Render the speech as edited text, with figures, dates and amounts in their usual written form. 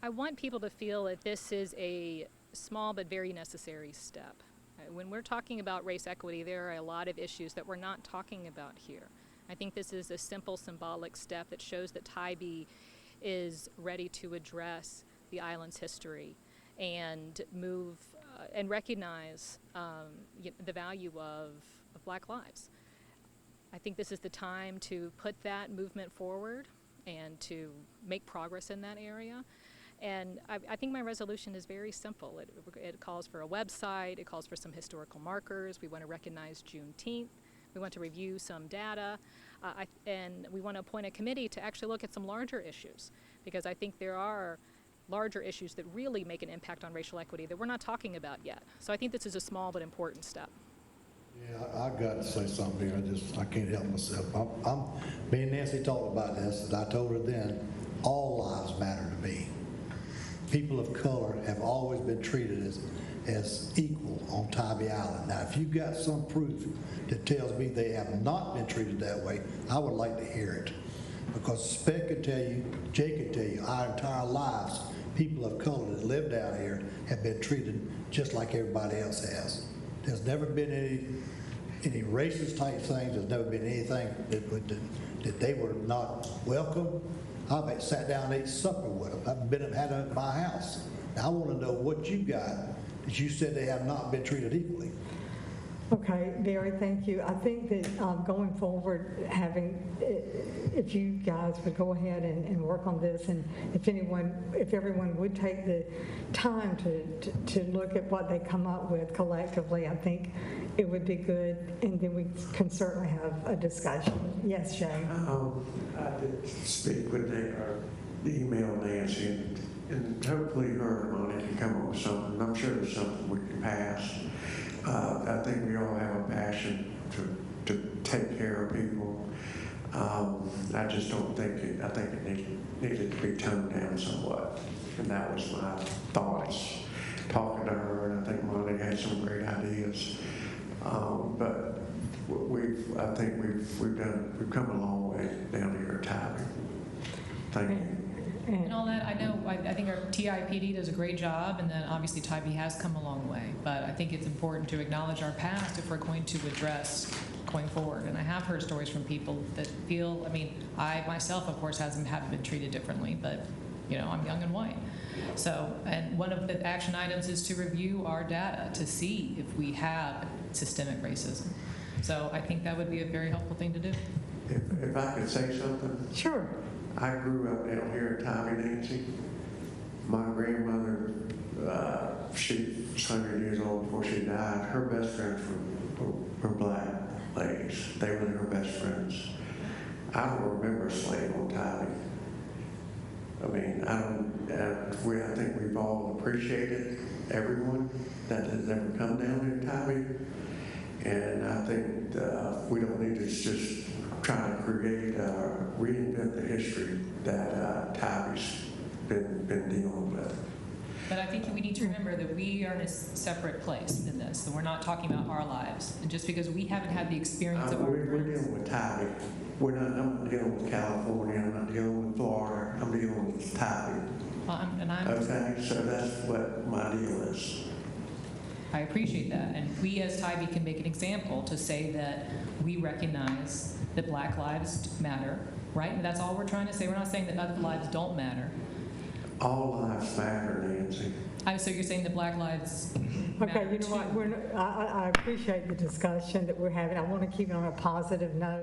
I want people to feel that this is a small but very necessary step. When we're talking about race equity, there are a lot of issues that we're not talking about here. I think this is a simple symbolic step that shows that Tybee is ready to address the island's history and move and recognize the value of Black lives. I think this is the time to put that movement forward and to make progress in that area. And I think my resolution is very simple. It calls for a website, it calls for some historical markers. We want to recognize Juneteenth. We want to review some data, and we want to appoint a committee to actually look at some larger issues, because I think there are larger issues that really make an impact on racial equity that we're not talking about yet. So I think this is a small but important step. Yeah, I got to say something here. I can't help myself. Me and Nancy talked about this, and I told her then, all lives matter to me. People of color have always been treated as equal on Tybee Island. Now, if you've got some proof that tells me they have not been treated that way, I would like to hear it. Because Spec could tell you, Jay could tell you, our entire lives, people of color that live down here have been treated just like everybody else has. There's never been any racist type things. There's never been anything that they were not welcome. I've sat down and ate supper with them. I've had them at my house. Now I want to know what you got that you said they have not been treated equally. Okay, Barry, thank you. I think that going forward, if you guys would go ahead and work on this, and if everyone would take the time to look at what they come up with collectively, I think it would be good, and then we can certainly have a discussion. Yes, Jay? I did speak with email Nancy, and hopefully her and Monty can come up with something. I'm sure there's something we can pass. I think we all have a passion to take care of people. I just don't think I think it needed to be toned down somewhat. And that was my thoughts. Talking to her, and I think Monty had some great ideas. But I think we've come a long way down here at Tybee. Thank you. And all that, I think our TIPD does a great job, and then obviously Tybee has come a long way. But I think it's important to acknowledge our past if we're going to address going forward. And I have heard stories from people that feel, I myself, of course, haven't been treated differently, but I'm young and white. So, and one of the action items is to review our data to see if we have systemic racism. So I think that would be a very helpful thing to do. If I could say something. Sure. I grew up down here at Tybee, Nancy. My grandmother, she was 100 years old before she died. Her best friends were black ladies. They were her best friends. I don't remember a slave on Tybee. I think we've all appreciated everyone that has ever come down here to Tybee. And I think we don't need to just try to reinvent the history that Tybee's been dealing with. But I think we need to remember that we are in a separate place in this, and we're not talking about our lives. And just because we haven't had the experience of our We're friends. dealing with Tybee. I'm not dealing with California. I'm not dealing with Florida. I'm dealing with Tybee. Okay, so that's what my deal is. I appreciate that, and we as Tybee can make an example to say that we recognize that Black lives matter, right? And that's all we're trying to say. We're not saying that other lives don't matter. All lives matter, Nancy. So you're saying that Black lives Okay, matter you know what? I appreciate the discussion that we're having. I want to keep it on a positive note.